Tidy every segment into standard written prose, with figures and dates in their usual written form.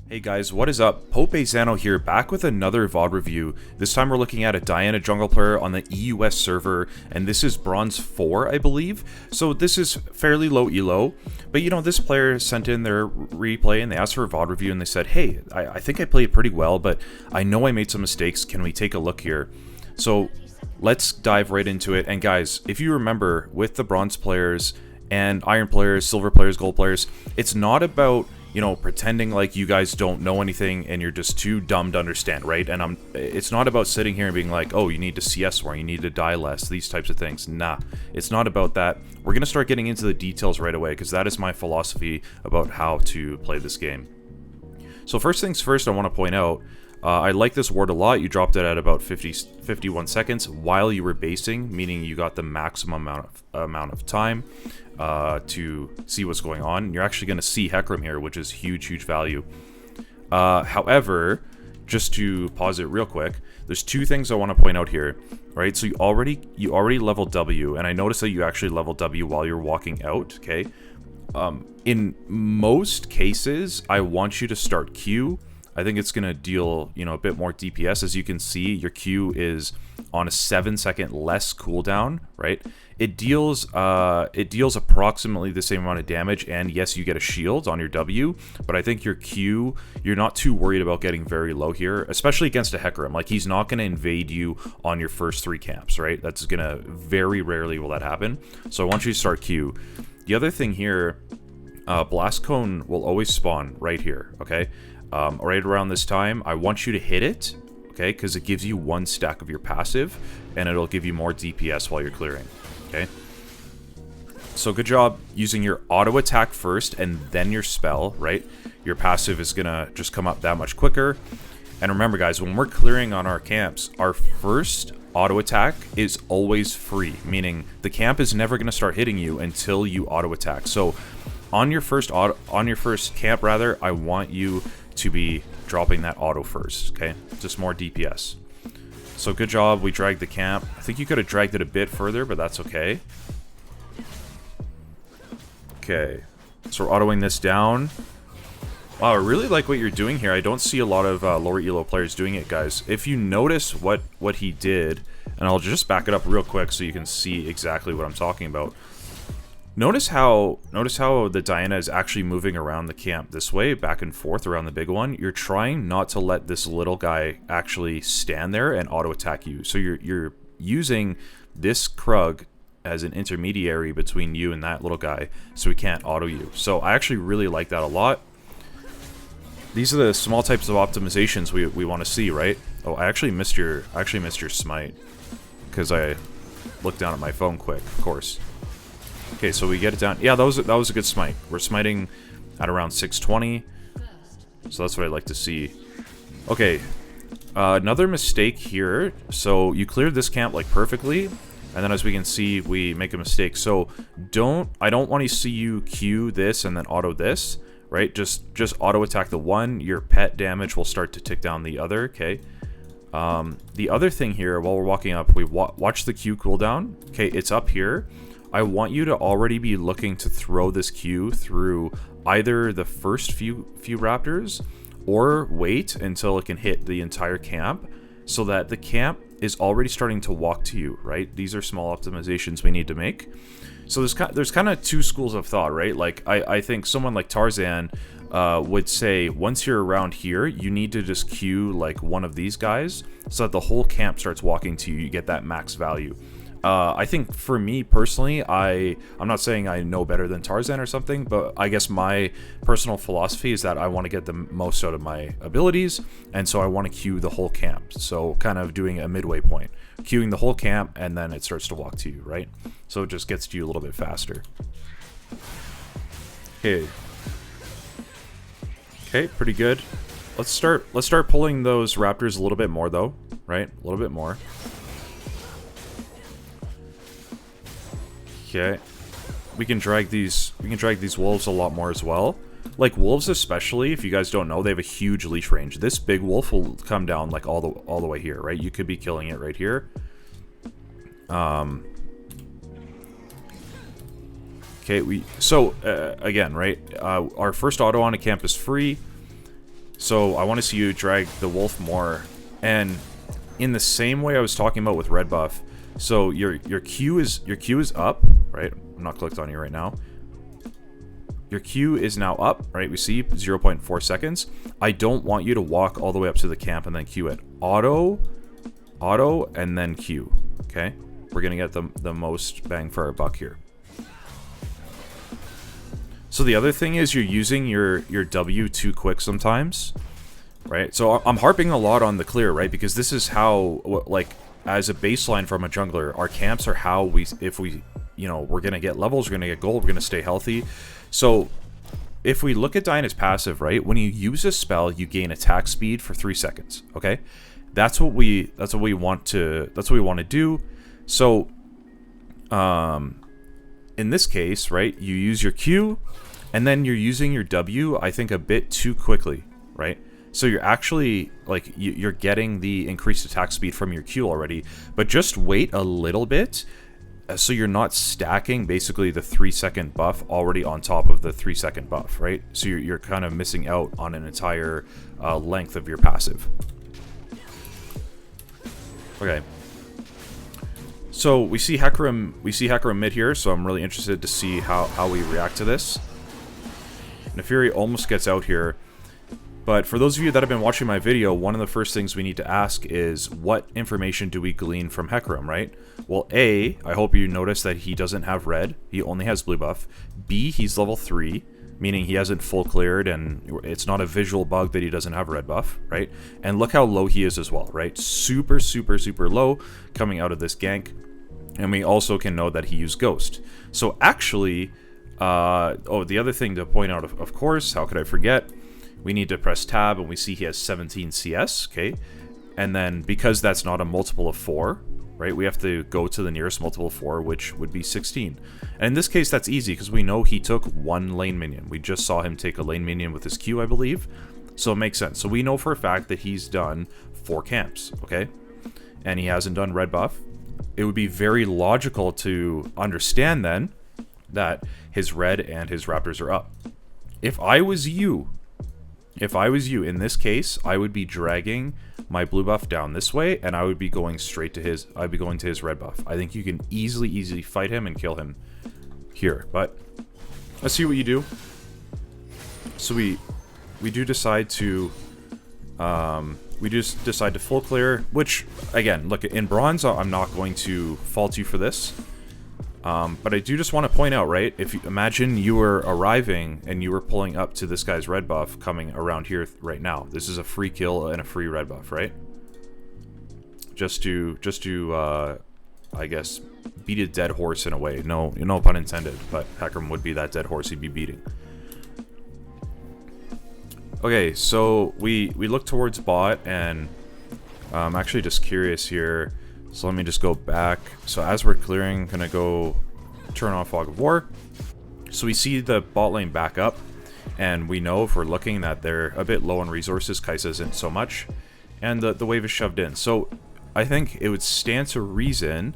Hey guys, what is up? Pope Zano here, back with another VOD review. This time we're looking at a Diana jungle player on the EUS server, and this is Bronze 4, I believe. So this is fairly low elo, but you know, this player sent in their replay and they asked for a VOD review and they said, hey, I think I played pretty well, but I know I made some mistakes. Can we take a look here? So let's dive right into it. And guys, if you remember, with the Bronze players and Iron players, Silver players, Gold players, it's not about, you know, pretending like you guys don't know anything and you're just too dumb to understand, right? And it's not about sitting here and being like, oh, you need to CS more, you need to die less, these types of things. Nah, it's not about that. We're going to start getting into the details right away, because that is my philosophy about how to play this game. So first things first, I want to point out, I like this ward a lot. You dropped it at about 51 seconds while you were basing, meaning you got the maximum amount of time to see what's going on. You're actually going to see Hecarim here, which is huge value. However, just to pause it real quick, there's two things I want to point out here, right? So you already leveled W, and I noticed that you actually leveled W while you're walking out, okay? In most cases, I want you to start Q. I think it's going to deal, you know, a bit more DPS. As you can see, your Q is on a 7-second less cooldown, right? It deals approximately the same amount of damage, and yes, you get a shield on your W, but I think your Q, you're not too worried about getting very low here, especially against a Hecarim. Like, he's not going to invade you on your first 3 camps, right? That's going to, very rarely will that happen. So I want you to start Q. The other thing here, Blast Cone will always spawn right here, okay? Right around this time, I want you to hit it, okay, because it gives you 1 stack of your passive, and it'll give you more DPS while you're clearing, okay? So good job using your auto attack first, and then your spell, right? Your passive is gonna just come up that much quicker. And remember, guys, when we're clearing on our camps, our first auto attack is always free, meaning the camp is never gonna start hitting you until you auto attack. So on your first camp, rather, I want you to be dropping that auto first, okay? Just more DPS. So good job, we dragged the camp. I think you could have dragged it a bit further, but that's okay. Okay, so we're autoing this down. Wow, I really like what you're doing here. I don't see a lot of lower elo players doing it, guys. If you notice what he did, and I'll just back it up real quick so you can see exactly what I'm talking about. Notice how the Diana is actually moving around the camp this way, back and forth around the big one. You're trying not to let this little guy actually stand there and auto attack you. So you're using this Krug as an intermediary between you and that little guy, so he can't auto you. So I actually really like that a lot. These are the small types of optimizations we want to see, right? Oh, I actually missed your smite because I looked down at my phone quick, of course. Okay, so we get it down. Yeah, that was a good smite. We're smiting at around 620, so that's what I'd like to see. Okay, another mistake here. So you cleared this camp like perfectly, and then as we can see, we make a mistake. So I don't want to see you Q this and then auto this, right? Just auto attack the one. Your pet damage will start to tick down the other. Okay. The other thing here, while we're walking up, we watch the Q cooldown. Okay, it's up here. I want you to already be looking to throw this Q through either the first few raptors, or wait until it can hit the entire camp, so that the camp is already starting to walk to you, right? These are small optimizations we need to make. So there's kind of two schools of thought, right? Like, I think someone like Tarzan would say, once you're around here, you need to just Q like one of these guys, so that the whole camp starts walking to you, you get that max value. I think for me personally, I'm not saying I know better than Tarzan or something, but I guess my personal philosophy is that I want to get the most out of my abilities, and so I want to queue the whole camp. So kind of doing a midway point, queuing the whole camp, and then it starts to walk to you, right? So it just gets to you a little bit faster. Okay. Okay, pretty good. Let's start pulling those raptors a little bit more though, right? A little bit more. Okay, we can drag these wolves a lot more as well. Like, wolves especially, if you guys don't know, they have a huge leash range. This big wolf will come down like all the way here, right? You could be killing it right here. Okay, again, right? Our first auto on a camp is free. So I want to see you drag the wolf more. And in the same way I was talking about with red buff, so your Q is up, right? I'm not clicked on you right now. Your Q is now up, right? We see 0.4 seconds. I don't want you to walk all the way up to the camp and then Q it. Auto, and then Q, okay? We're gonna get the most bang for our buck here. So the other thing is you're using your W too quick sometimes, right? So I'm harping a lot on the clear, right? Because this is how, like, as a baseline from a jungler, our camps are how if we, you know, we're gonna get levels, we're gonna get gold, we're gonna stay healthy. So if we look at Diana's passive, right, when you use a spell, you gain attack speed for 3 seconds. Okay, that's what we want to do. So in this case, right, you use your Q, and then you're using your W, I think, a bit too quickly, right? So you're actually, like, you're getting the increased attack speed from your Q already, but just wait a little bit, so you're not stacking basically the 3-second buff already on top of the 3-second buff, right? So you're kind of missing out on an entire length of your passive. Okay. So we see Hecarim mid here, so I'm really interested to see how we react to this. Nefiri almost gets out here. But for those of you that have been watching my video, one of the first things we need to ask is, what information do we glean from Hecarim, right? Well, A, I hope you notice that he doesn't have red. He only has blue buff. B, he's level 3, meaning he hasn't full cleared, and it's not a visual bug that he doesn't have a red buff, right? And look how low he is as well, right? Super, super, super low coming out of this gank. And we also can know that he used Ghost. So actually, the other thing to point out, of course, how could I forget? We need to press tab, and we see he has 17 CS, okay? And then, because that's not a multiple of 4, right, we have to go to the nearest multiple of 4, which would be 16. And in this case, that's easy, because we know he took 1 lane minion. We just saw him take a lane minion with his Q, I believe. So it makes sense. So we know for a fact that he's done 4 camps, okay? And he hasn't done red buff. It would be very logical to understand, then, that his red and his raptors are up. If I was you, in this case, I would be dragging my blue buff down this way, and I would be going straight to his, I'd be going to his red buff. I think you can easily fight him and kill him here, but let's see what you do. So we do decide to, full clear, which, again, look, in bronze, I'm not going to fault you for this. But I do just want to point out, right, if you imagine you were arriving and you were pulling up to this guy's red buff coming around here right now. This is a free kill and a free red buff, right? Just to I guess, beat a dead horse in a way. No pun intended, but Hecarim would be that dead horse he'd be beating. Okay, so we look towards bot, and I'm actually just curious here. So let me just go back. So as we're clearing, gonna go turn off Fog of War. So we see the bot lane back up, and we know if we're looking that they're a bit low on resources. Kai'Sa isn't so much, and the wave is shoved in. So I think it would stand to reason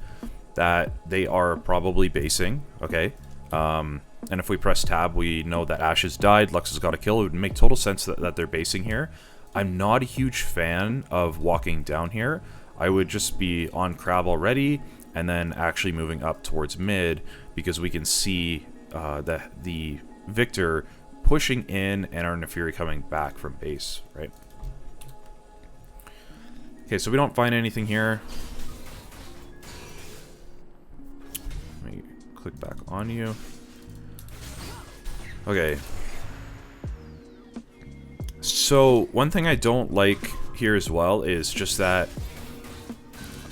that they are probably basing, okay? And if we press tab, we know that Ashe has died, Lux has got a kill. It would make total sense that they're basing here. I'm not a huge fan of walking down here. I would just be on Crab already, and then actually moving up towards mid, because we can see the Victor pushing in and our Nefiri coming back from base, right? Okay, so we don't find anything here. Let me click back on you. Okay. So one thing I don't like here as well is just that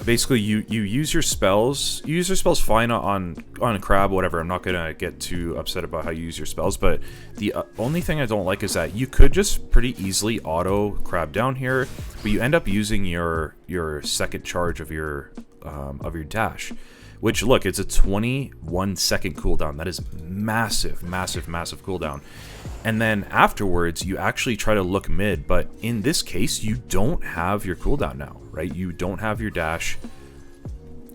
basically you use your spells. You use your spells fine on Crab, whatever. I'm not gonna get too upset about how you use your spells, but the only thing I don't like is that you could just pretty easily auto Crab down here, but you end up using your second charge of your dash, which, look, it's a 21-second cooldown. That is massive, massive, massive cooldown. And then afterwards, you actually try to look mid, but in this case, you don't have your cooldown now, right? You don't have your dash,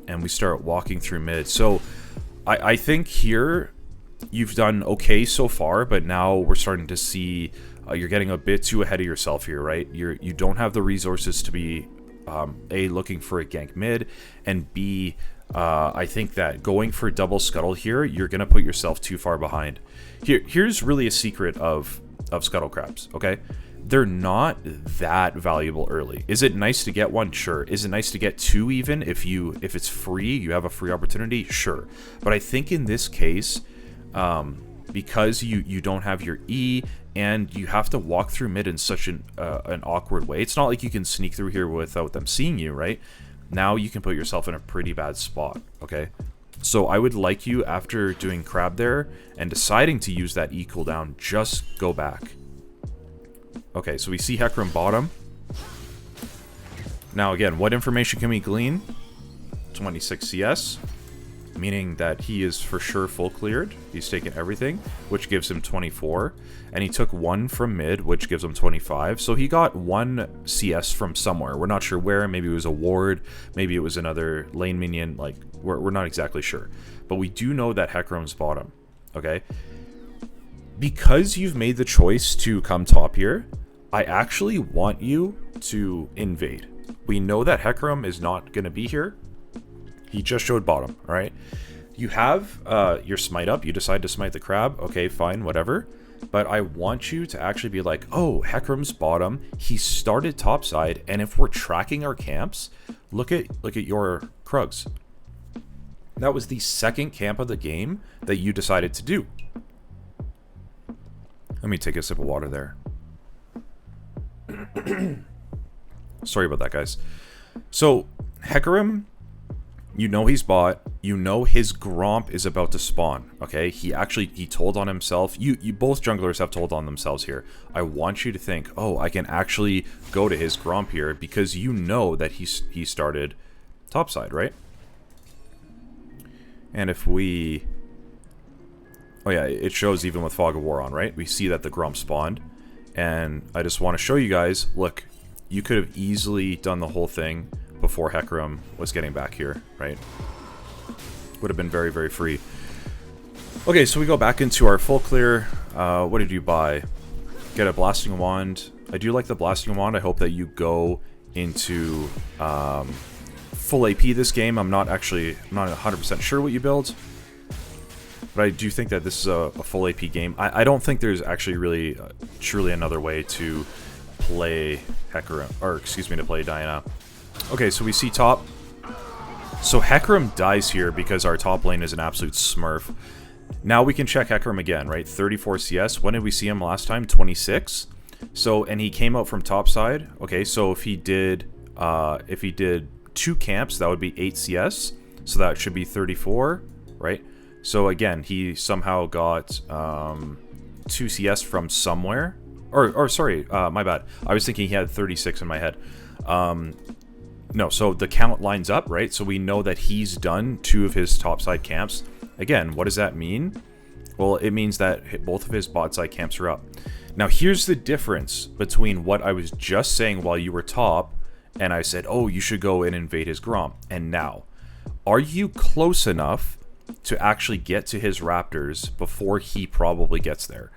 and we start walking through mid. So I think here you've done okay so far, but now we're starting to see you're getting a bit too ahead of yourself here, right? You don't have the resources to be A, looking for a gank mid, and B, I think that going for double scuttle here, you're gonna put yourself too far behind. Here's really a secret of scuttle crabs, okay? They're not that valuable early. Is it nice to get one? Sure. Is it nice to get two even? If it's free, you have a free opportunity? Sure. But I think in this case, because you don't have your E and you have to walk through mid in such an awkward way, it's not like you can sneak through here without them seeing you, right? Now you can put yourself in a pretty bad spot, okay? So I would like you, after doing crab there and deciding to use that E cooldown, just go back. Okay, so we see Hecarim bottom. Now again, what information can we glean? 26 CS, meaning that he is for sure full cleared. He's taken everything, which gives him 24. And he took 1 from mid, which gives him 25. So he got 1 CS from somewhere. We're not sure where. Maybe it was a ward. Maybe it was another lane minion. Like, we're not exactly sure. But we do know that Hecarim's bottom. Okay? Because you've made the choice to come top here, I actually want you to invade. We know that Hecarim is not going to be here. He just showed bottom, all right? You have your smite up. You decide to smite the crab. Okay, fine, whatever. But I want you to actually be like, oh, Hecarim's bottom. He started topside, and if we're tracking our camps, look at your Krugs. That was the second camp of the game that you decided to do. Let me take a sip of water there. Sorry about that, guys. So, Hecarim, you know he's bot. You know his Gromp is about to spawn, okay? He told on himself. You both junglers have told on themselves here. I want you to think, oh, I can actually go to his Gromp here, because you know that he started topside, right? And if we... Oh yeah, it shows even with Fog of War on, right? We see that the Gromp spawned. And I just want to show you guys, look, you could have easily done the whole thing before Hecarim was getting back here, right? Would have been very, very free. Okay, so we go back into our full clear. What did you buy? Get a Blasting Wand. I do like the Blasting Wand. I hope that you go into full AP this game. I'm not 100% sure what you build. But I do think that this is a full AP game. I don't think there's actually really, truly another way to play Hecarim, or excuse me, to play Diana. Okay, so we see top. So Hecarim dies here because our top lane is an absolute smurf. Now we can check Hecarim again, right? 34 CS. When did we see him last time? 26. So, and he came out from top side. Okay, so if he did 2 camps, that would be 8 CS. So that should be 34, right? So again, he somehow got 2 CS from somewhere. Or sorry, my bad. I was thinking he had 36 in my head. No, so the count lines up, right? So we know that he's done 2 of his topside camps. Again, what does that mean? Well, it means that both of his bot side camps are up. Now, here's the difference between what I was just saying while you were top, and I said, oh, you should go and invade his Gromp. And now, are you close enough to actually get to his Raptors before he probably gets there?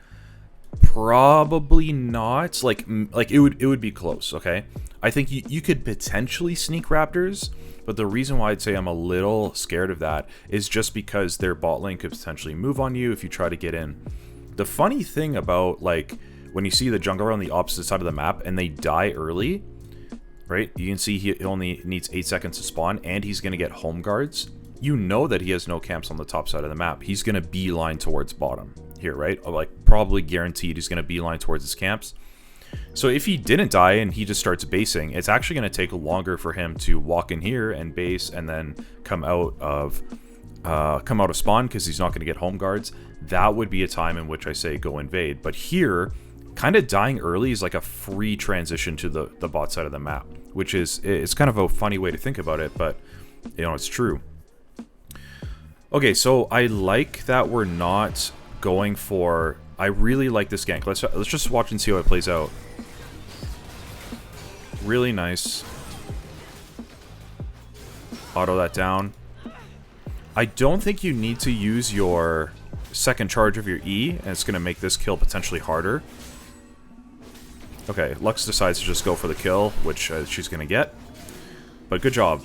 Probably not. Like it would be close, okay? I think you could potentially sneak Raptors, but the reason why I'd say I'm a little scared of that is just because their bot lane could potentially move on you if you try to get in. The funny thing about, like, when you see the jungler on the opposite side of the map and they die early, right? You can see he only needs 8 seconds to spawn, and he's going to get home guards. You know that he has no camps on the top side of the map. He's going to beeline towards bottom here, right? Like, probably guaranteed he's going to beeline towards his camps. So if he didn't die and he just starts basing, it's actually going to take longer for him to walk in here and base and then come out of spawn, because he's not going to get home guards. That would be a time in which I say go invade. But here, kind of dying early is like a free transition to the bot side of the map, which is, it's kind of a funny way to think about it, but you know, it's true. Okay, so I like that we're not going for... I really like this gank. Let's just watch and see how it plays out. Really nice. Auto that down. I don't think you need to use your second charge of your E, and it's going to make this kill potentially harder. Okay, Lux decides to just go for the kill, which she's going to get. But good job.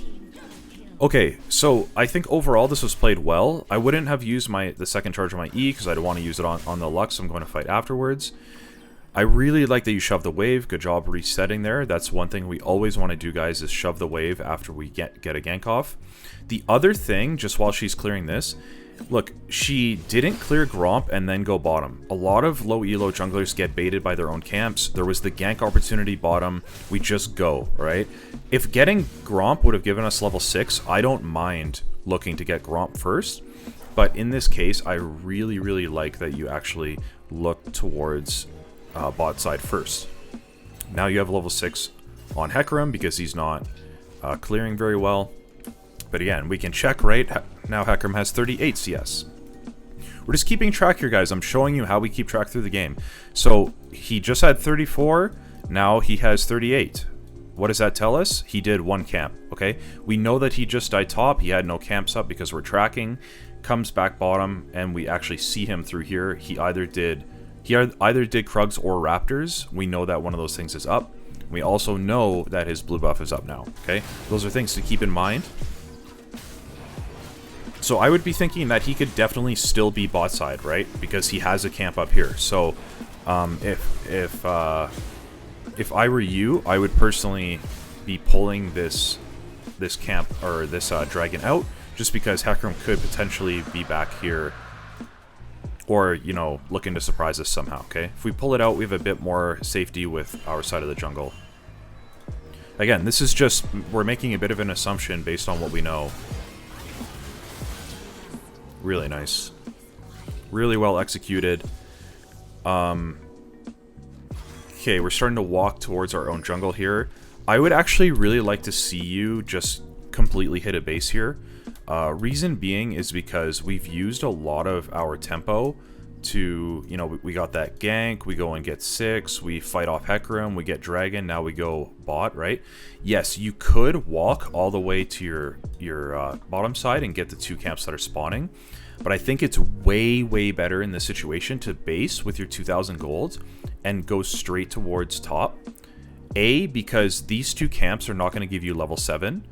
Okay, so I think overall this was played well. I wouldn't have used the second charge of my E because I don't want to use it on the Lux. I'm going to fight afterwards. I really like that you shoved the wave. Good job resetting there. That's one thing we always want to do, guys, is shove the wave after we get a gank off. The other thing, just while she's clearing this, look, she didn't clear Gromp and then go bottom. A lot of low elo junglers get baited by their own camps. There was the gank opportunity bottom. We just go, right? If getting Gromp would have given us level 6, I don't mind looking to get Gromp first. But in this case, I really, really like that you actually look towards bot side first. Now you have level 6 on Hecarim because he's not clearing very well. But again, we can check, right? Now Hecarim has 38 CS. We're just keeping track here, guys. I'm showing you how we keep track through the game. So he just had 34. Now he has 38. What does that tell us? He did one camp, okay? We know that he just died top. He had no camps up because we're tracking. Comes back bottom, and we actually see him through here. He either did Krugs or Raptors. We know that one of those things is up. We also know that his blue buff is up now, okay? Those are things to keep in mind. So I would be thinking that he could definitely still be bot side, right? Because he has a camp up here. So if I were you, I would personally be pulling this camp or this dragon out, just because Hecarim could potentially be back here, or, you know, looking to surprise us somehow, okay? If we pull it out, we have a bit more safety with our side of the jungle. Again, this is just, we're making a bit of an assumption based on what we know. Really nice. Really well executed. Okay, we're starting to walk towards our own jungle here. I would actually really like to see you just completely hit a base here. Reason being is because we've used a lot of our tempo to, you know, we got that gank, we go and get 6, we fight off Hecarim, we get dragon, now we go bot, right? Yes, you could walk all the way to your bottom side and get the 2 camps that are spawning, but I think it's way, way better in this situation to base with your 2,000 gold and go straight towards top. A, because these 2 camps are not going to give you level 7,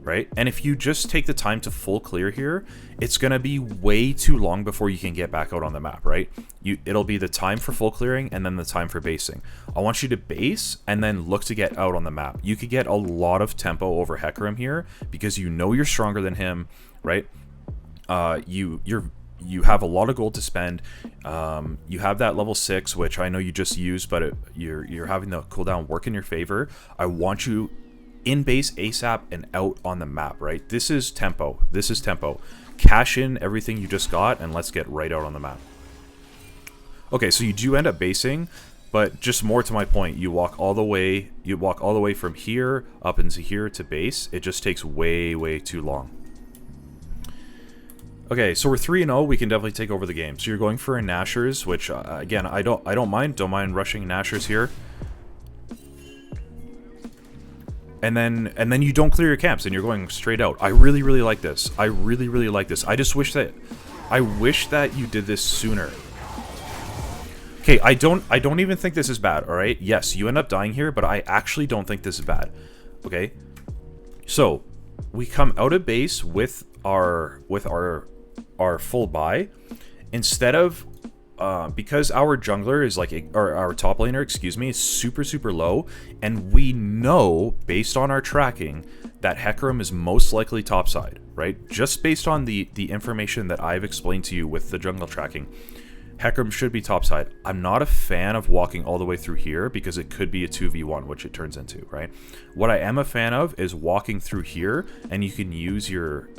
right? And if you just take the time to full clear here, it's going to be way too long before you can get back out on the map, right? It'll be the time for full clearing and then the time for basing. I want you to base and then look to get out on the map. You could get a lot of tempo over Hecarim here because you know you're stronger than him, right? You have a lot of gold to spend. You have that level 6, which I know you just used, but you're having the cooldown work in your favor. I want you in base ASAP and out on the map, right? This is tempo. This is tempo. Cash in everything you just got and let's get right out on the map. Okay, so you do end up basing, but just more to my point, you walk all the way from here up into here to base. It just takes way, way too long. Okay, so we're 3-0. We can definitely take over the game. So you're going for a Nashers, which again, I don't mind rushing Nashers here. And then you don't clear your camps and you're going straight out. I really, really like this. I really, really like this. I just wish that you did this sooner. Okay, I don't even think this is bad, all right? Yes, you end up dying here, but I actually don't think this is bad. Okay? So, we come out of base with our full buy. Instead of because our jungler is like, or our top laner, excuse me, is super, super low, and we know, based on our tracking, that Hecarim is most likely topside, right? Just based on the information that I've explained to you with the jungle tracking, Hecarim should be topside. I'm not a fan of walking all the way through here because it could be a 2v1, which it turns into, right? What I am a fan of is walking through here, and you can use your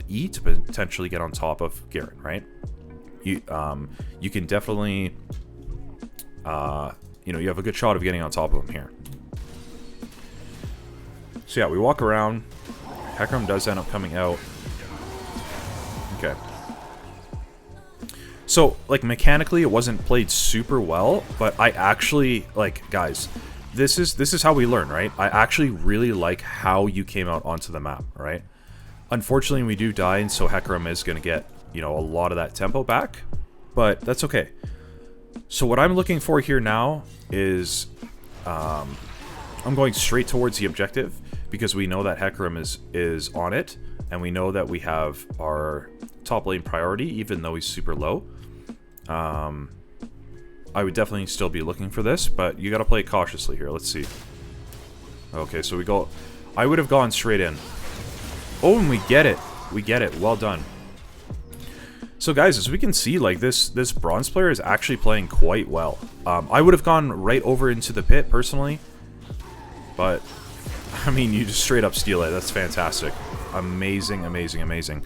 E to potentially get on top of Garen, right? You can definitely, you know, you have a good shot of getting on top of him here. So yeah, we walk around. Hecarim does end up coming out. Okay. So, like, mechanically, it wasn't played super well, but I actually, like, guys, this is how we learn, right? I actually really like how you came out onto the map, right? Unfortunately, we do die, and so Hecarim is going to get, you know, a lot of that tempo back, but that's okay. So what I'm looking for here now is I'm going straight towards the objective because we know that Hecarim is on it, and we know that we have our top lane priority, even though he's super low. I would definitely still be looking for this, but you gotta play cautiously here. Let's see. Okay, so we go... I would have gone straight in. Oh, and we get it. We get it. Well done. So guys, as we can see, like this bronze player is actually playing quite well. I would have gone right over into the pit, personally. But, I mean, you just straight up steal it. That's fantastic. Amazing, amazing, amazing.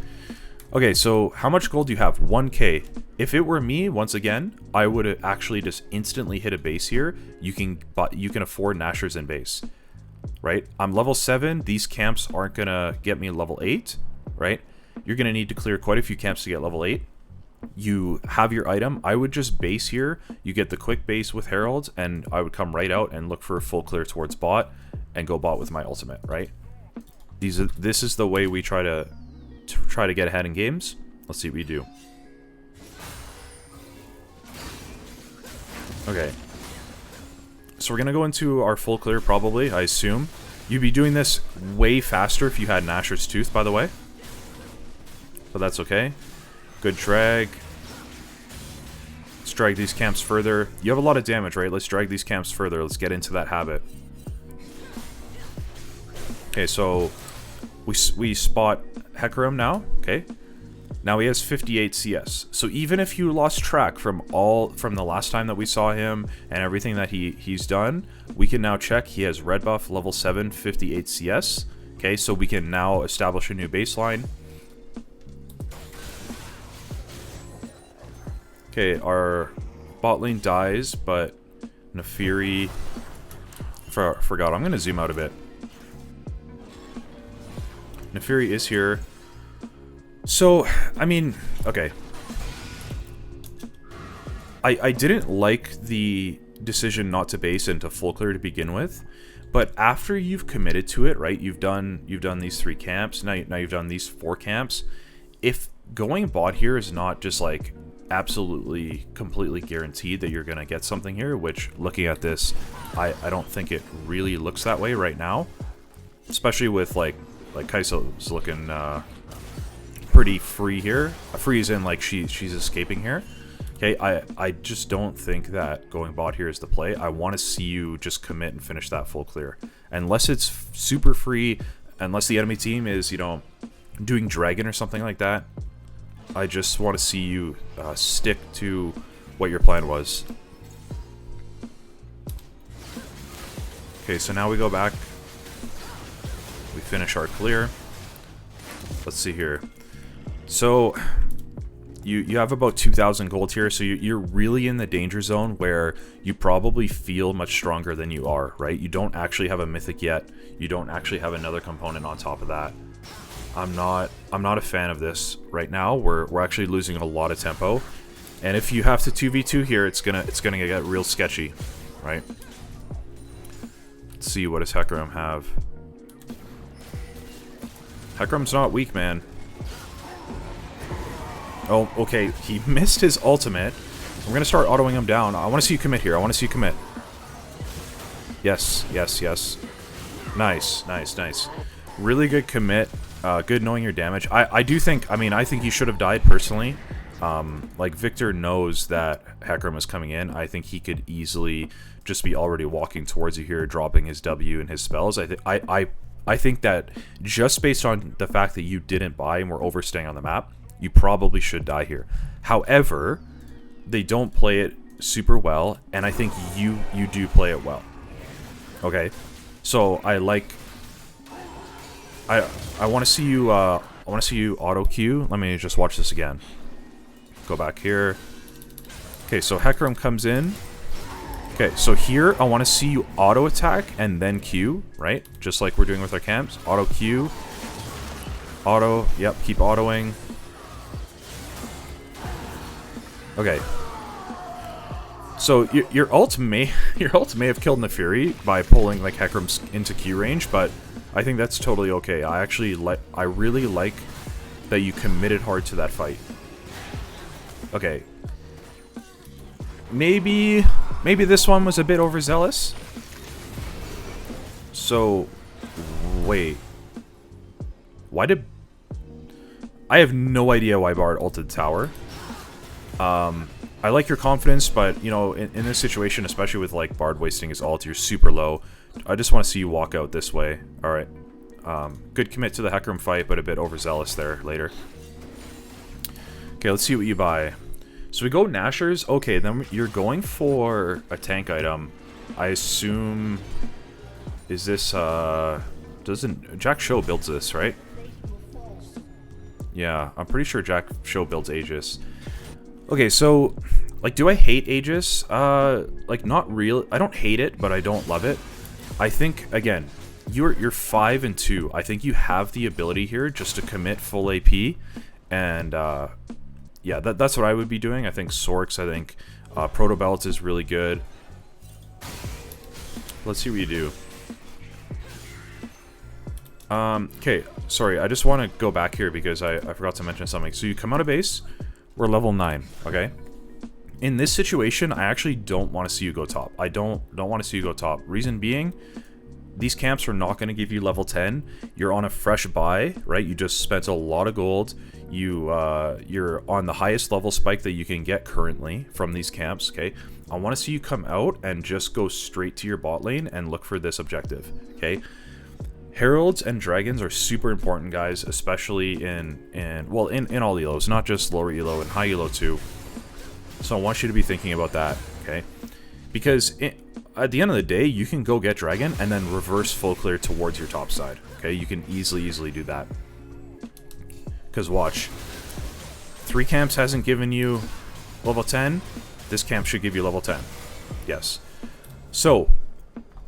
Okay, so how much gold do you have? 1k. If it were me, once again, I would have actually just instantly hit a base here. You can afford Nashers in base, right? I'm level 7. These camps aren't going to get me level 8, right? You're going to need to clear quite a few camps to get level 8. You have your item. I would just base here. You get the quick base with Heralds, and I would come right out and look for a full clear towards bot and go bot with my ultimate, right? This is the way we try to get ahead in games. Let's see what we do. Okay. So we're going to go into our full clear probably, I assume. You'd be doing this way faster if you had Nashor's Tooth, by the way. But that's okay. Good drag. Let's drag these camps further. You have a lot of damage, right? Let's drag these camps further. Let's get into that habit. Okay, so we spot Hecarim now. Okay. Now he has 58 CS. So even if you lost track from the last time that we saw him and everything that he's done, we can now check he has red buff, level 7, 58 CS. Okay, so we can now establish a new baseline. Okay, our bot lane dies, but Nefiri... Forgot, I'm going to zoom out a bit. Nefiri is here. So, I mean, okay. I didn't like the decision not to base into full clear to begin with, but after you've committed to it, right? You've done these 3 camps, now you've done these 4 camps. If going bot here is not just like absolutely completely guaranteed that you're gonna get something here, which looking at this, I don't think it really looks that way right now, especially with like Kai'Sa's looking pretty free here. Free as in like she's escaping here. Okay, I just don't think that going bot here is the play. I want to see you just commit and finish that full clear. Unless it's super free, unless the enemy team is, you know, doing dragon or something like that, I just want to see you stick to what your plan was. Okay, so now we go back. We finish our clear. Let's see here. So you have about 2,000 gold here, so you're really in the danger zone where you probably feel much stronger than you are, right? You don't actually have a mythic yet. You don't actually have another component on top of that. I'm not a fan of this right now. We're actually losing a lot of tempo, and if you have to 2v2 here, it's gonna get real sketchy, right? Let's see, what does Hecarim have? Hecarim's not weak, man. Oh, okay, he missed his ultimate. We're gonna start autoing him down. I want to see you commit here. I want to see you commit. Yes, yes, yes. Nice, nice, nice. Really good commit. Good knowing your damage. I do think, I mean, I think he should have died personally. Like, Victor knows that Hecarim is coming in. I think he could easily just be already walking towards you here, dropping his W and his spells. I think that just based on the fact that you didn't buy and were overstaying on the map, you probably should die here. However, they don't play it super well, and I think you do play it well. Okay, so I want to see you. I want to see you auto queue. Let me just watch this again. Go back here. Okay, so Hecarim comes in. Okay, so here I want to see you auto attack and then queue, right? Just like we're doing with our camps. Auto queue. Auto. Yep, keep autoing. Okay. So your ult may have killed Nefiri by pulling like Hecarim into Q range, but I think that's totally okay. I really like that you committed hard to that fight. Okay. Maybe this one was a bit overzealous. So, wait. Why did... I have no idea why Bard ulted tower. I like your confidence, but, you know, in this situation, especially with, like, Bard wasting his ult, you're super low. I just want to see you walk out this way. Alright. Good commit to the Hecarim fight, but a bit overzealous there later. Okay, let's see what you buy. So we go Nashers. Okay, then you're going for a tank item. I assume... Is this, doesn't... Jack Show builds this, right? Yeah, I'm pretty sure Jack Show builds Aegis. Okay, so... Like, do I hate Aegis? Like, not real. I don't hate it, but I don't love it. I think, again, you're 5 and 2. I think you have the ability here just to commit full AP. And, yeah, that's what I would be doing. I think Sorks, I think Proto Belt is really good. Let's see what you do. Okay, sorry, I just want to go back here because I forgot to mention something. So you come out of base, we're level 9, okay? In this situation, I actually don't want to see you go top. I don't want to see you go top. Reason being, these camps are not going to give you level 10. You're on a fresh buy, right? You just spent a lot of gold. You're on the highest level spike that you can get currently from these camps, okay? I want to see you come out and just go straight to your bot lane and look for this objective, okay? Heralds and Dragons are super important, guys, especially in all elos, not just lower elo and high elo too. So I want you to be thinking about that, okay? Because at the end of the day, you can go get Dragon and then reverse full clear towards your top side, okay? You can easily do that. Because watch, 3 camps hasn't given you level 10. This camp should give you level 10. Yes. So,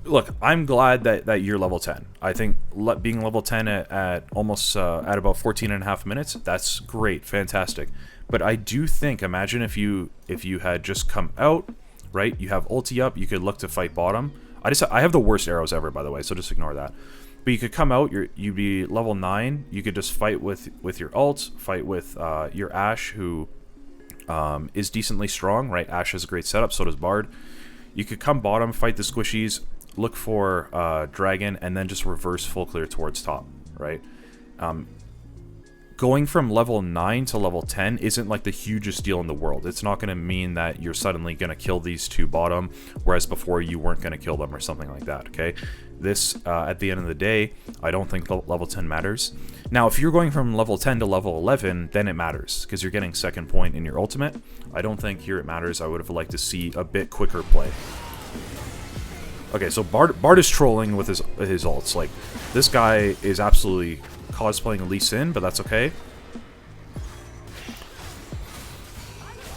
look, I'm glad that you're level 10. I think being level 10 at almost at about 14 and a half minutes, that's great, fantastic. But I do think, imagine if you had just come out, right? You have ulti up, you could look to fight bottom. I have the worst arrows ever, by the way, so just ignore that. But you could come out, you'd be level 9, you could just fight with your ult, fight with your Ashe, who is decently strong, right? Ashe has a great setup, so does Bard. You could come bottom, fight the squishies, look for Dragon, and then just reverse full clear towards top, right? Going from level 9 to level 10 isn't like the hugest deal in the world. It's not going to mean that you're suddenly going to kill these 2 bottom, whereas before you weren't going to kill them or something like that, okay? This, at the end of the day, I don't think level 10 matters. Now, if you're going from level 10 to level 11, then it matters, because you're getting second point in your ultimate. I don't think here it matters. I would have liked to see a bit quicker play. Okay, so Bard is trolling with his ults. Like, this guy is absolutely cosplaying Lee Sin, but that's okay.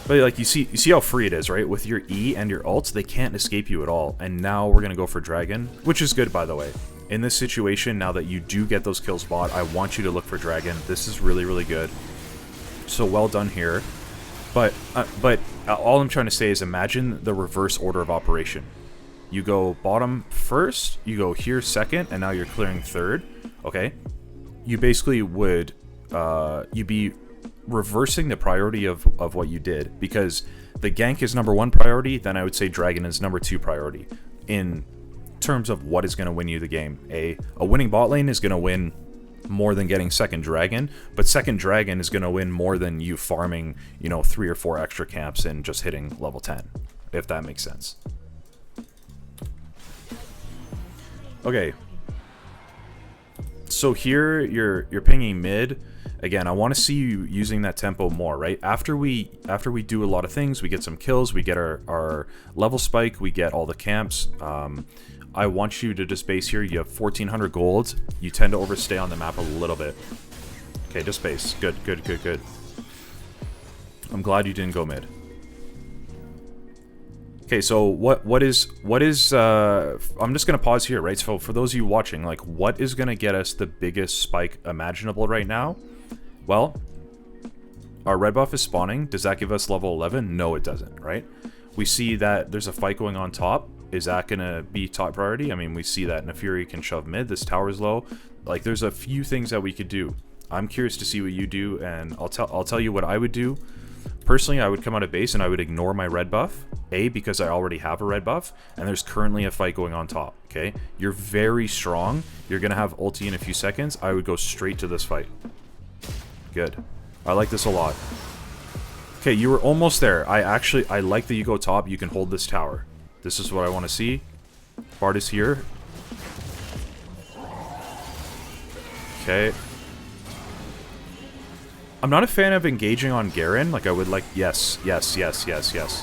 But like you see how free it is, right? With your E and your ults, they can't escape you at all. And now we're gonna go for Dragon, which is good, by the way. In this situation, now that you do get those kills bot, I want you to look for Dragon. This is really good. So well done here. But all I'm trying to say is imagine the reverse order of operation. You go bottom first, you go here second, and now you're clearing third. Okay, you basically would you'd be reversing the priority of what you did, because the gank is #1 priority, then I would say Dragon is #2 priority in terms of what is going to win you the game. A winning bot lane is going to win more than getting second Dragon, but second Dragon is going to win more than you farming, you know, 3 or 4 extra camps and just hitting level 10, if that makes sense. Okay, so here you're pinging mid. Again, I want to see you using that tempo more, right? After we do a lot of things, we get some kills, we get our level spike, we get all the camps. I want you to just base here. You have 1,400 gold. You tend to overstay on the map a little bit. Okay, just base. Good. I'm glad you didn't go mid. Okay, so what is I'm just gonna pause here, right? So for those of you watching, like, what is gonna get us the biggest spike imaginable right now? Well, our red buff is spawning. Does that give us level 11? No, it doesn't, right? We see that there's a fight going on top. Is that gonna be top priority? I mean, we see that Nefiri can shove mid. This tower's low. Like, there's a few things that we could do. I'm curious to see what you do, and I'll tell you what I would do. Personally, I would come out of base and I would ignore my red buff. A, because I already have a red buff, and there's currently a fight going on top, okay? You're very strong. You're going to have ulti in a few seconds. I would go straight to this fight. Good. I like this a lot. Okay, you were almost there. I like that you go top. You can hold this tower. This is what I want to see. Bard is here. Okay. I'm not a fan of engaging on Garen. Like, I would like... Yes, yes, yes, yes, yes.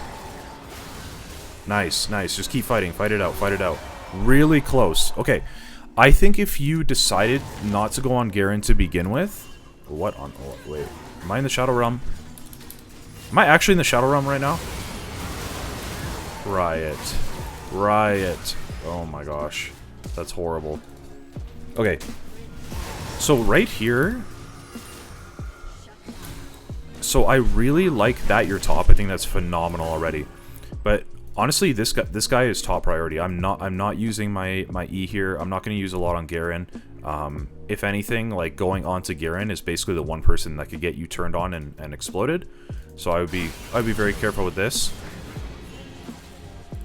Nice, nice. Just keep fighting. Fight it out, fight it out. Really close. Okay. I think if you decided not to go on Garen to begin with... What on... Oh, wait. Am I in the Shadow Realm? Am I actually in the Shadow Realm right now? Riot. Riot. Oh my gosh. That's horrible. Okay. So right here... So I really like that you're top. I think that's phenomenal already. But honestly, this guy is top priority. I'm not using my E here. I'm not going to use a lot on Garen. If anything, like going on to Garen is basically the one person that could get you turned on and exploded. So I'd be very careful with this.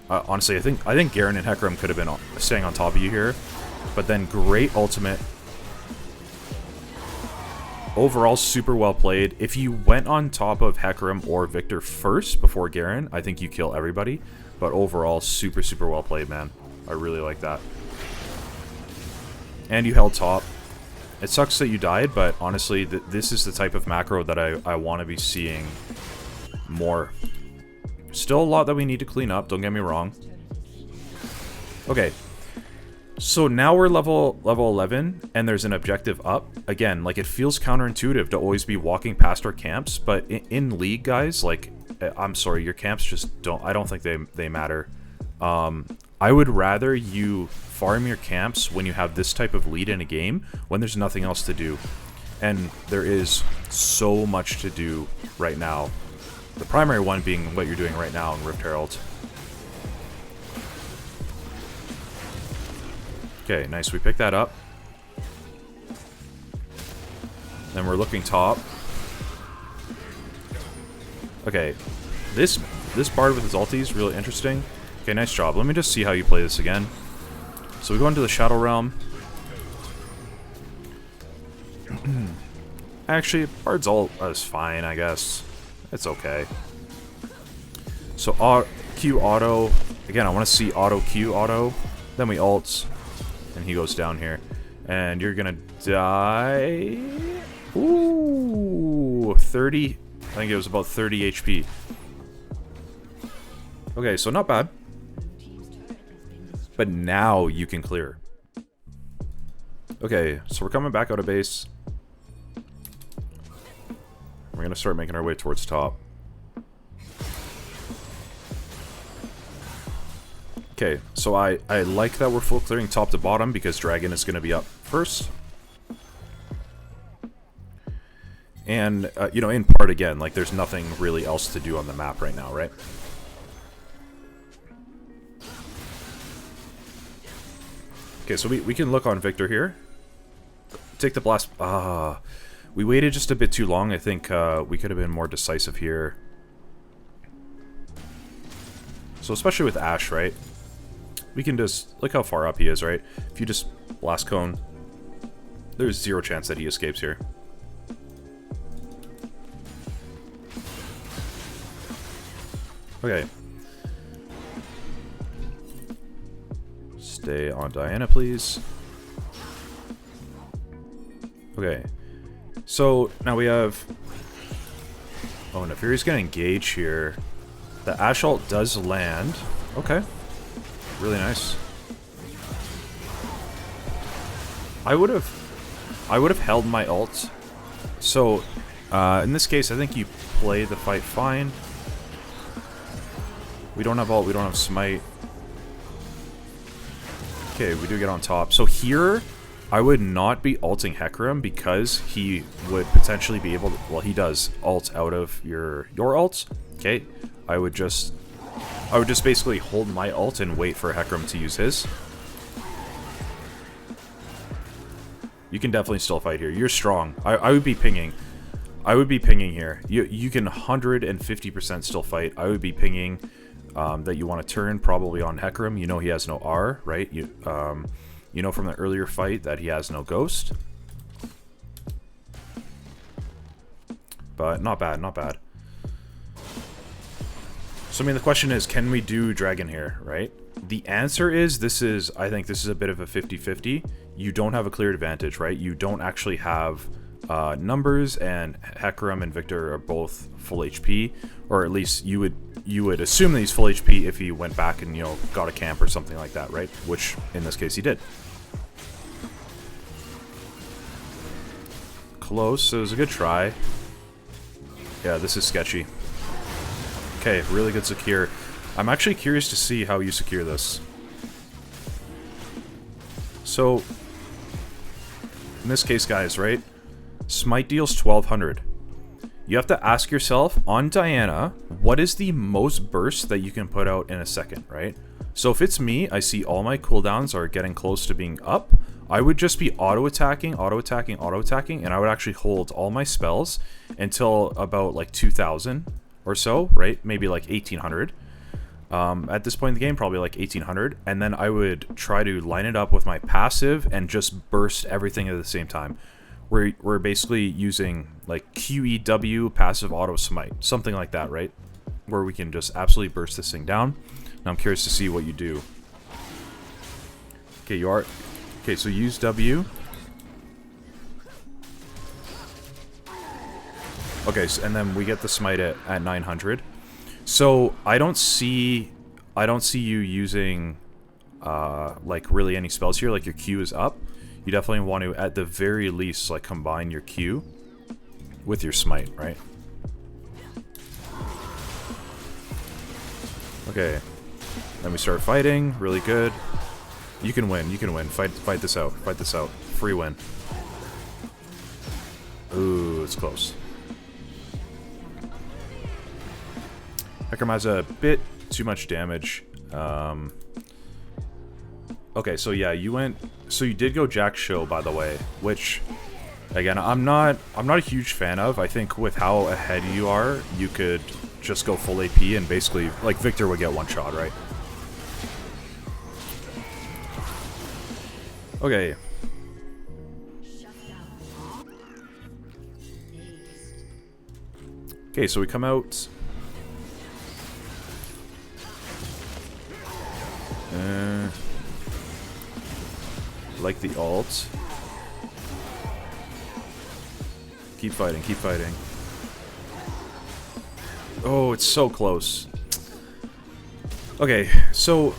Honestly, I think Garen and Hecarim could have been staying on top of you here, but then great ultimate. Overall, super well played. If you went on top of Hecarim or Victor first before Garen, I think you kill everybody. But overall, super, super well played, man. I really like that. And you held top. It sucks that you died, but honestly, this is the type of macro that I want to be seeing more. Still a lot that we need to clean up, don't get me wrong. Okay. So now we're level 11, and there's an objective up. Again, like, it feels counterintuitive to always be walking past our camps, but in League, guys, like, I'm sorry, your camps just don't... I don't think they matter. I would rather you farm your camps when you have this type of lead in a game, when there's nothing else to do. And there is so much to do right now. The primary one being what you're doing right now in Rift Herald. Okay, nice. We picked that up. Then we're looking top. Okay, this Bard with his ulti is really interesting. Okay, nice job. Let me just see how you play this again. So we go into the Shadow Realm. Actually, Bard's ult is fine, I guess. It's okay. So Q auto. Again, I want to see auto Q auto. Then we ult. And he goes down here. And you're gonna die. Ooh, 30. I think it was about 30 HP. Okay, so not bad. But now you can clear. Okay, so we're coming back out of base. We're gonna start making our way towards top. Okay, so I like that we're full clearing top to bottom because Dragon is going to be up first. And, you know, in part again, like, there's nothing really else to do on the map right now, right? Okay, so we can look on Victor here. Take the blast. We waited just a bit too long. I think we could have been more decisive here. So especially with Ashe, right? We can just... Look how far up he is, right? If you just blast cone, there's zero chance that he escapes here. Okay. Stay on Diana, please. Okay. So, now we have... Oh, Neferi's gonna engage here. The Ashe ult does land. Okay. Really nice. I would have held my ult. So, in this case, I think you play the fight fine. We don't have ult, we don't have smite. Okay, we do get on top. So here, I would not be ulting Hecarim because he would potentially be able to... Well, he does ult out of your ults. Okay, I would just basically hold my ult and wait for Hecarim to use his. You can definitely still fight here. You're strong. I would be pinging. I would be pinging here. You can 150% still fight. I would be pinging that you want to turn probably on Hecarim. You know he has no R, right? You know from the earlier fight that he has no Ghost. But not bad, not bad. So I mean the question is, can we do Dragon here, right? The answer is I think this is a bit of a 50-50. You don't have a clear advantage, right? You don't actually have numbers, and Hecarim and Victor are both full HP, or at least you would assume that he's full HP if he went back and, you know, got a camp or something like that, right? Which in this case he did. Close. It was a good try. Yeah, this is sketchy. Okay, really good secure. I'm actually curious to see how you secure this. So, in this case, guys, right? Smite deals 1200. You have to ask yourself, on Diana, what is the most burst that you can put out in a second, right? So if it's me, I see all my cooldowns are getting close to being up. I would just be auto-attacking, auto-attacking, auto-attacking, and I would actually hold all my spells until about like 2000 or so, right? Maybe like 1800. At this point in the game, probably like 1800, and then I would try to line it up with my passive and just burst everything at the same time. We're basically using like QEW, passive auto smite, something like that, right? Where we can just absolutely burst this thing down. Now I'm curious to see what you do. Okay, you are... Okay, so use W. Okay, so, and then we get the smite at 900. So I don't see you using like really any spells here. Like your Q is up. You definitely want to, at the very least, like combine your Q with your smite, right? Okay. Then we start fighting. Really good. You can win. You can win. Fight this out. Fight this out. Free win. Ooh, it's close. Hecarim has a bit too much damage. Okay, so yeah, you went... So you did go Jack Show, by the way, which, again, I'm not a huge fan of. I think with how ahead you are, you could just go full AP and basically, like, Victor would get one shot, right? Okay. Okay, so we come out... like the ult. Keep fighting, keep fighting. Oh, it's so close. Okay, so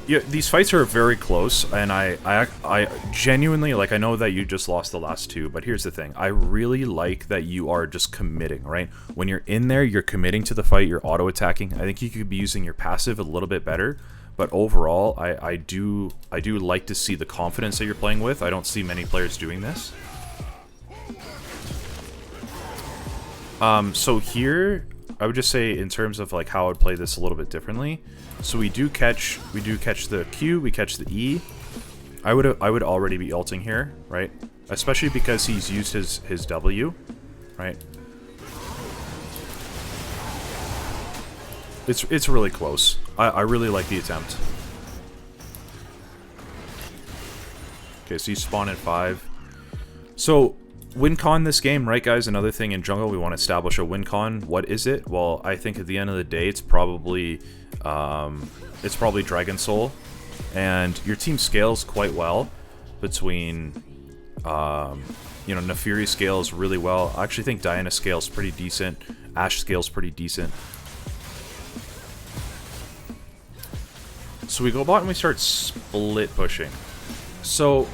yeah, these fights are very close, and I genuinely, like, I know that you just lost the last two, but here's the thing. I really like that you are just committing, right? When you're in there, you're committing to the fight, you're auto-attacking. I think you could be using your passive a little bit better. But overall, I do like to see the confidence that you're playing with. I don't see many players doing this. So here, I would just say in terms of like how I would play this a little bit differently. So we do catch the Q, we catch the E. I would already be ulting here, right? Especially because he's used his W, right? It's really close. I really like the attempt. Okay, so you spawn at 5. So, win con this game, right guys? Another thing in jungle, we want to establish a win con. What is it? Well, I think at the end of the day, it's probably Dragon Soul. And your team scales quite well between, you know, Nefiri scales really well. I actually think Diana scales pretty decent. Ashe scales pretty decent. So we go bot and we start split pushing. So,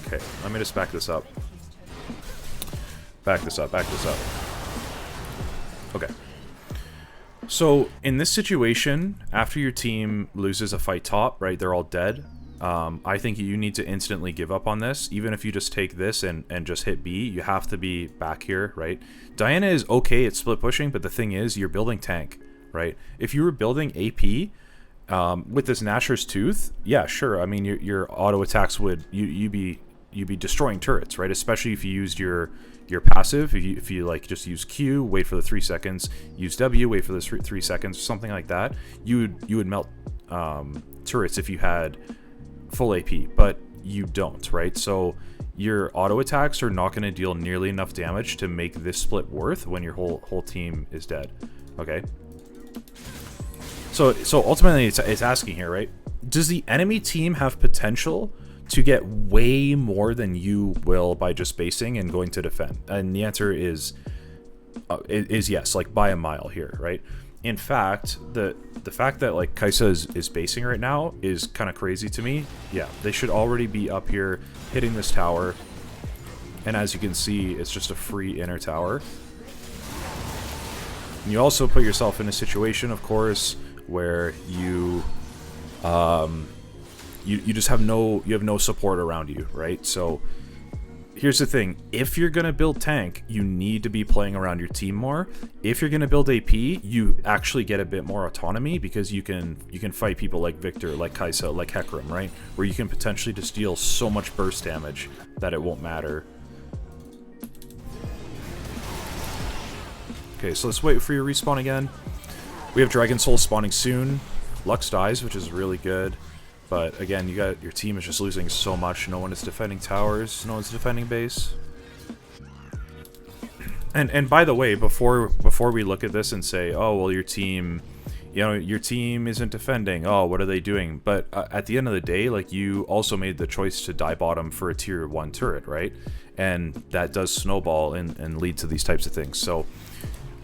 okay, let me just back this up. Back this up, back this up. Okay. So, in this situation, after your team loses a fight top, right, they're all dead, I think you need to instantly give up on this. Even if you just take this and just hit B, you have to be back here, right? Diana is okay at split pushing, but the thing is, you're building tank, right? If you were building AP... with this Nashor's Tooth, yeah, sure. I mean, your auto attacks would you'd be you'd be destroying turrets, right? Especially if you used your passive. If you like just use Q, wait for the 3 seconds, use W, wait for the 3 seconds, something like that. You would melt turrets if you had full AP, but you don't, right? So your auto attacks are not going to deal nearly enough damage to make this split worth when your whole team is dead. Okay. So ultimately, it's asking here, right? Does the enemy team have potential to get way more than you will by just basing and going to defend? And the answer is yes, like by a mile here, right? In fact, the fact that like Kai'Sa is basing right now is kind of crazy to me. Yeah, they should already be up here hitting this tower. And as you can see, it's just a free inner tower. And you also put yourself in a situation, of course, where you just have no support around you, right? So here's the thing: if you're gonna build tank, you need to be playing around your team more. If you're gonna build AP, you actually get a bit more autonomy because you can fight people like Victor, like Kai'Sa, like Hecarim, right? Where you can potentially just deal so much burst damage that it won't matter. Okay, so let's wait for your respawn again. We have Dragon Soul spawning soon. Lux dies, which is really good. But again, your team is just losing so much. No one is defending towers. No one's defending base. And by the way, before we look at this and say, oh well, your team isn't defending. Oh, what are they doing? But at the end of the day, like, you also made the choice to die bottom for a tier 1 turret, right? And that does snowball and lead to these types of things. So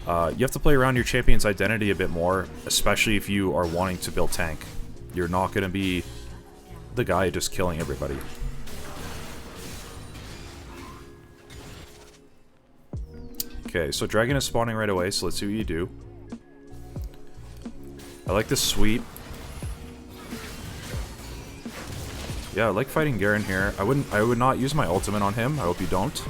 you have to play around your champion's identity a bit more, especially if you are wanting to build tank. You're not going to be the guy just killing everybody. Okay, so Dragon is spawning right away, so let's see what you do. I like this sweep. Yeah, I like fighting Garen here. I would not use my ultimate on him. I hope you don't.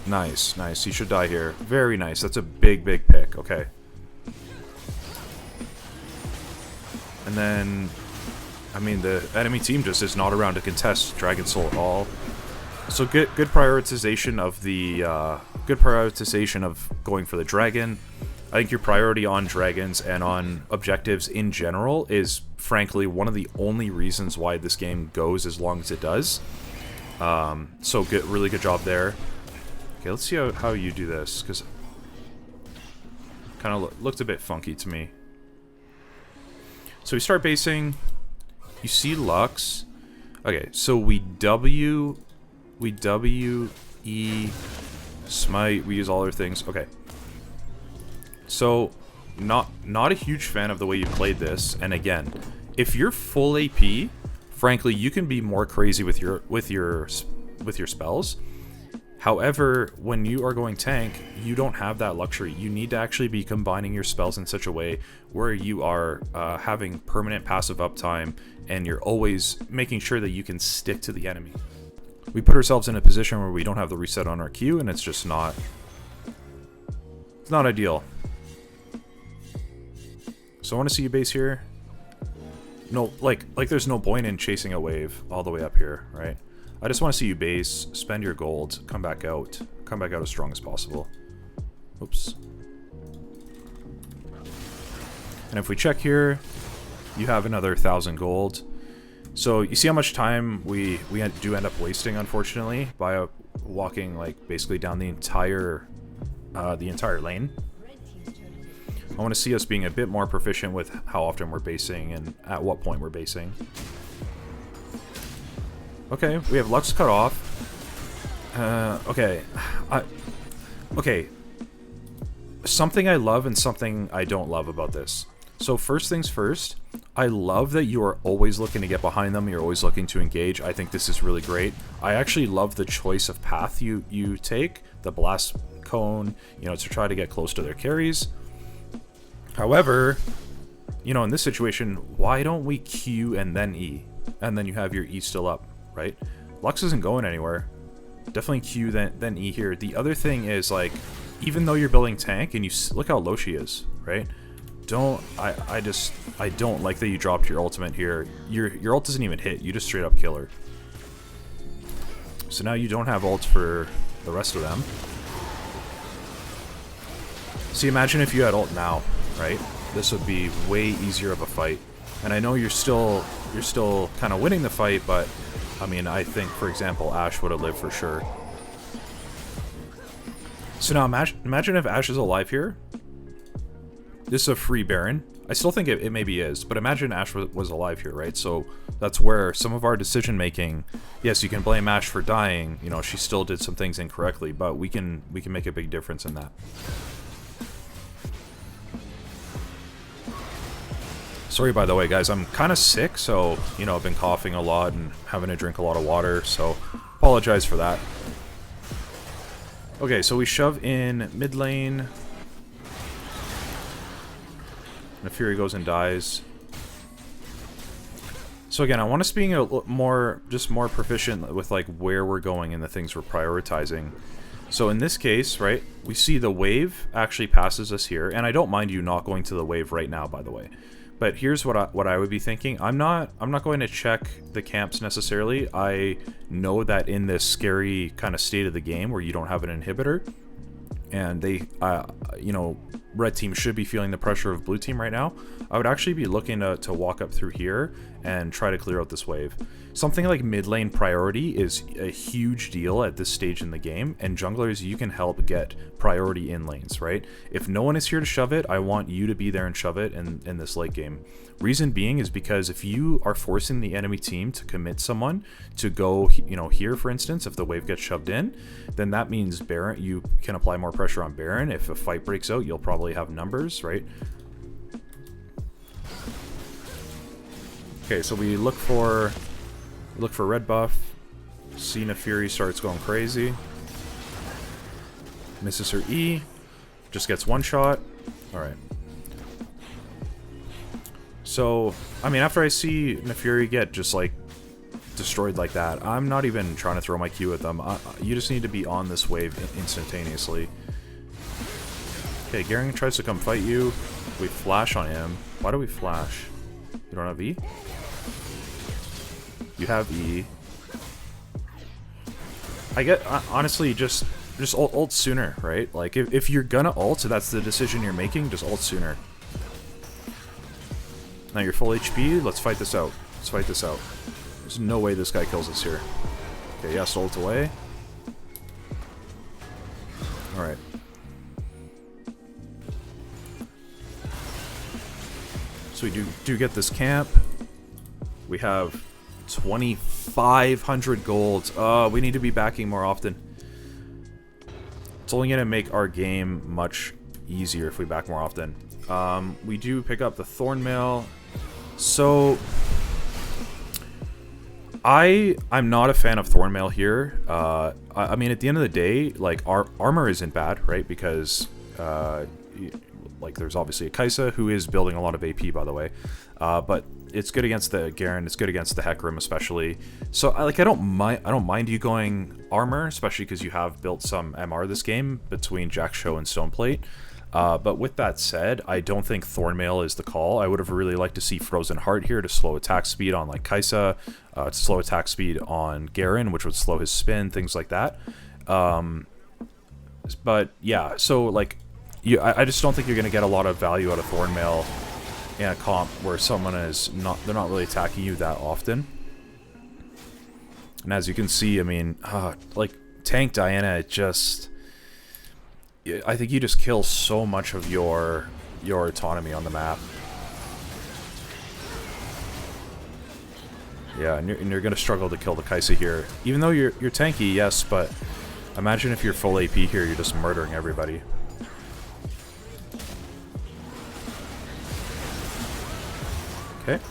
Nice, nice. He should die here. Very nice. That's a big pick. Okay. And then, I mean, the enemy team just is not around to contest Dragon Soul at all. So good prioritization of the going for the dragon. I think your priority on dragons and on objectives in general is frankly one of the only reasons why this game goes as long as it does. So good, really good job there. Okay, let's see how you do this, because kind of looked a bit funky to me. So we start basing. You see Lux. Okay, so we W, E, smite. We use all our things. Okay. So not a huge fan of the way you played this. And again, if you're full AP, frankly, you can be more crazy with your spells. However, when you are going tank, you don't have that luxury. You need to actually be combining your spells in such a way where you are having permanent passive uptime, and you're always making sure that you can stick to the enemy. We put ourselves in a position where we don't have the reset on our Q, and it's just not... It's not ideal. So I want to see you base here. No, like there's no point in chasing a wave all the way up here, right? I just want to see you base, spend your gold, come back out as strong as possible. Oops. And if we check here, you have another 1,000 gold. So you see how much time we do end up wasting, unfortunately, by walking like basically down the entire lane. I want to see us being a bit more proficient with how often we're basing and at what point we're basing. Okay, we have Lux cut off. Okay. Okay. Something I love and something I don't love about this. So first things first, I love that you are always looking to get behind them. You're always looking to engage. I think this is really great. I actually love the choice of path you take. The blast cone, to try to get close to their carries. However, in this situation, why don't we Q and then E? And then you have your E still up. Right? Lux isn't going anywhere. Definitely Q then E here. The other thing is, like, even though you're building tank and you look how low she is, right? I don't like that you dropped your ultimate here. Your ult doesn't even hit. You just straight up kill her. So now you don't have ults for the rest of them. See, imagine if you had ult now, right? This would be way easier of a fight. And I know you're still kind of winning the fight, but I mean, I think, for example, Ashe would have lived for sure. So now imagine if Ashe is alive here. This is a free Baron. I still think it maybe is, but imagine Ashe was alive here, right? So that's where some of our decision making, yes, you can blame Ashe for dying, you know, she still did some things incorrectly, but we can make a big difference in that. Sorry, by the way, guys, I'm kind of sick, so, you know, I've been coughing a lot and having to drink a lot of water, so apologize for that. Okay, so we shove in mid lane. Naafiri goes and dies. So again, I want us being more proficient with like where we're going and the things we're prioritizing. So in this case, right, we see the wave actually passes us here, and I don't mind you not going to the wave right now, by the way. But here's what I would be thinking. I'm not going to check the camps necessarily. I know that in this scary kind of state of the game where you don't have an inhibitor, and they, you know, red team should be feeling the pressure of blue team right now, I would actually be looking to walk up through here and try to clear out this wave. Something like mid lane priority is a huge deal at this stage in the game, and junglers, you can help get priority in lanes, right? If no one is here to shove it, I want you to be there and shove it in this late game. Reason being is because if you are forcing the enemy team to commit someone to go, you know, here, for instance, if the wave gets shoved in, then that means Baron, you can apply more pressure on Baron. If a fight breaks out, you'll probably have numbers, right? Okay, so we look for red buff. See Naafiri starts going crazy. Misses her E. Just gets one shot. Alright. So, I mean, after I see Naafiri get just, like, destroyed like that, I'm not even trying to throw my Q at them. You just need to be on this wave instantaneously. Okay, Garen tries to come fight you. We flash on him. Why do we flash? You don't have E? You have E. I get, honestly, just ult sooner, right? Like, if you're gonna ult, that's the decision you're making, just ult sooner. Now you're full HP, let's fight this out. Let's fight this out. There's no way this guy kills us here. Okay, yes, ult away. Alright. So we do get this camp. We have 2,500 gold. We need to be backing more often. It's only going to make our game much easier if we back more often. We do pick up the Thornmail. So I'm not a fan of Thornmail here. I mean, at the end of the day, like, our armor isn't bad, right? Because like, there's obviously a Kai'Sa who is building a lot of AP, by the way. But it's good against the Garen. It's good against the Hecarim, especially. So, I don't mind you going armor, especially because you have built some MR this game between Jack-Show and Stoneplate. But with that said, I don't think Thornmail is the call. I would have really liked to see Frozen Heart here to slow attack speed on, like, Kai'Sa, to slow attack speed on Garen, which would slow his spin, things like that. But yeah, so, like, I just don't think you're going to get a lot of value out of Thornmail in a comp where someone is they're not really attacking you that often. And as you can see, I mean, like, tank Diana, I think you just kill so much of your autonomy on the map. Yeah, and you're going to struggle to kill the Kai'Sa here. Even though you're tanky, yes, but imagine if you're full AP here, you're just murdering everybody. Okay.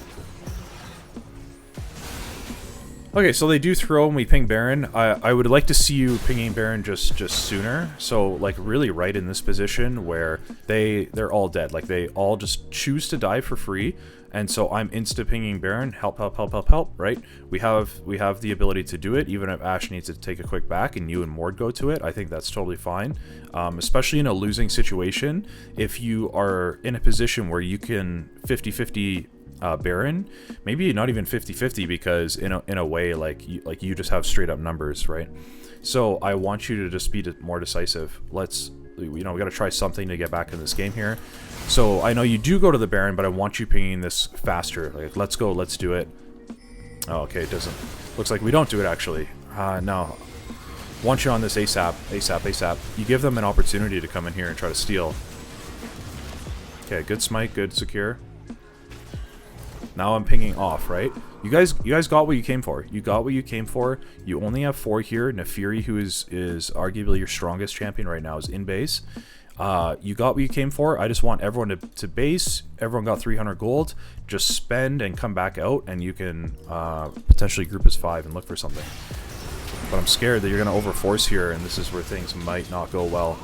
Okay, so they do throw and we ping Baron. I would like to see you pinging Baron just sooner. So like really right in this position where they're all dead. Like they all just choose to die for free. And so I'm insta pinging Baron. Help, help, help, help, help. Right? We have the ability to do it. Even if Ash needs to take a quick back and you and Mord go to it, I think that's totally fine. Especially in a losing situation, if you are in a position where you can 50-50 Baron, maybe not even 50-50 because in a way like you just have straight up numbers, right? So I want you to just be more decisive. We got to try something to get back in this game here. So I know you do go to the Baron, but I want you pinging this faster. Like let's go, let's do it. Oh, okay, it doesn't. Looks like we don't do it actually. No. Want you on this ASAP, ASAP, ASAP. You give them an opportunity to come in here and try to steal. Okay, good smite, good secure. Now I'm pinging off, right? You guys got what you came for. You got what you came for. You only have 4 here. Nefiri, who is arguably your strongest champion right now, is in base. You got what you came for. I just want everyone to base. Everyone got 300 gold. Just spend and come back out, and you can potentially group as 5 and look for something. But I'm scared that you're going to overforce here, and this is where things might not go well.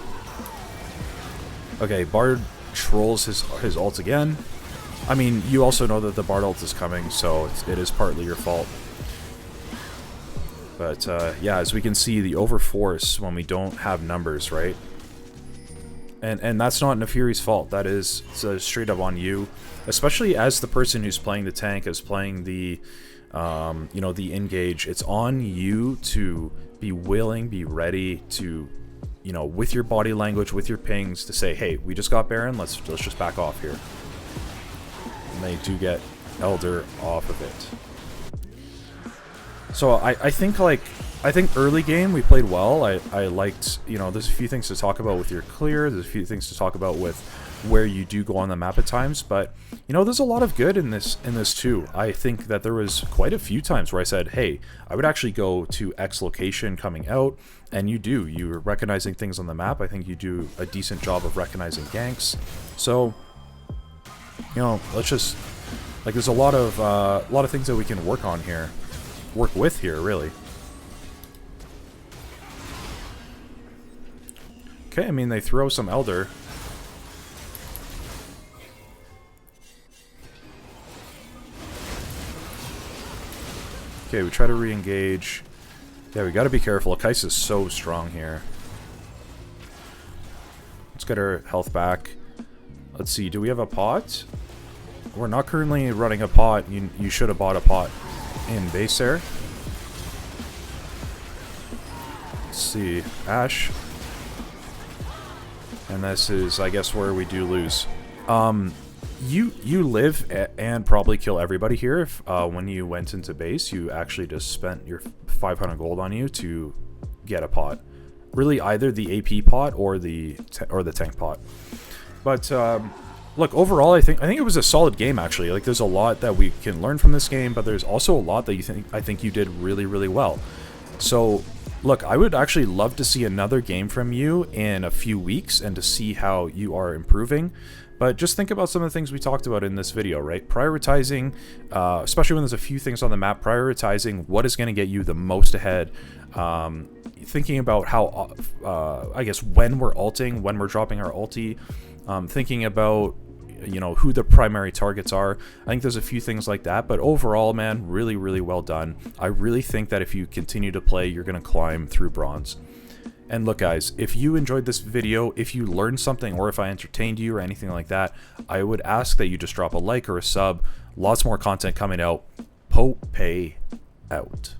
Okay, Bard trolls his ult again. I mean, you also know that the Bard ult is coming, so it is partly your fault. But, yeah, as we can see, the overforce when we don't have numbers, right? And that's not Nefiri's fault. That is straight up on you. Especially as the person who's playing the tank, is playing the, the engage. It's on you to be willing, be ready to, with your body language, with your pings, to say, hey, we just got Baron, let's just back off here. And they do get Elder off of it. So I think early game we played well. I liked, there's a few things to talk about with your clear, there's a few things to talk about with where you do go on the map at times, but there's a lot of good in this too. I think that there was quite a few times where I said, hey, I would actually go to X location coming out, and you're recognizing things on the map. I think you do a decent job of recognizing ganks. So let's just, there's a lot of things that we can work with here, really. Okay, I mean, they throw some Elder. Okay, we try to re-engage. Yeah, we gotta be careful. Kais is so strong here. Let's get our health back. Let's see, do we have a pot? We're not currently running a pot. You should have bought a pot in base there. Let's see, Ash. And this is, I guess, where we do lose. You live and probably kill everybody here. If when you went into base, you actually just spent your 500 gold on you to get a pot. Really, either the AP pot or the tank pot. But look, overall, I think it was a solid game actually. Like, there's a lot that we can learn from this game, but there's also a lot that I think you did really, really well. So, look, I would actually love to see another game from you in a few weeks and to see how you are improving. But just think about some of the things we talked about in this video, right? Prioritizing, especially when there's a few things on the map, prioritizing what is going to get you the most ahead. Thinking about how, I guess, when we're ulting, when we're dropping our ulti. Thinking about, who the primary targets are. I think there's a few things like that, but overall, man, really, really well done. I really think that if you continue to play, you're going to climb through bronze. And look, guys, if you enjoyed this video, if you learned something, or if I entertained you or anything like that, I would ask that you just drop a like or a sub. Lots more content coming out. Pope out.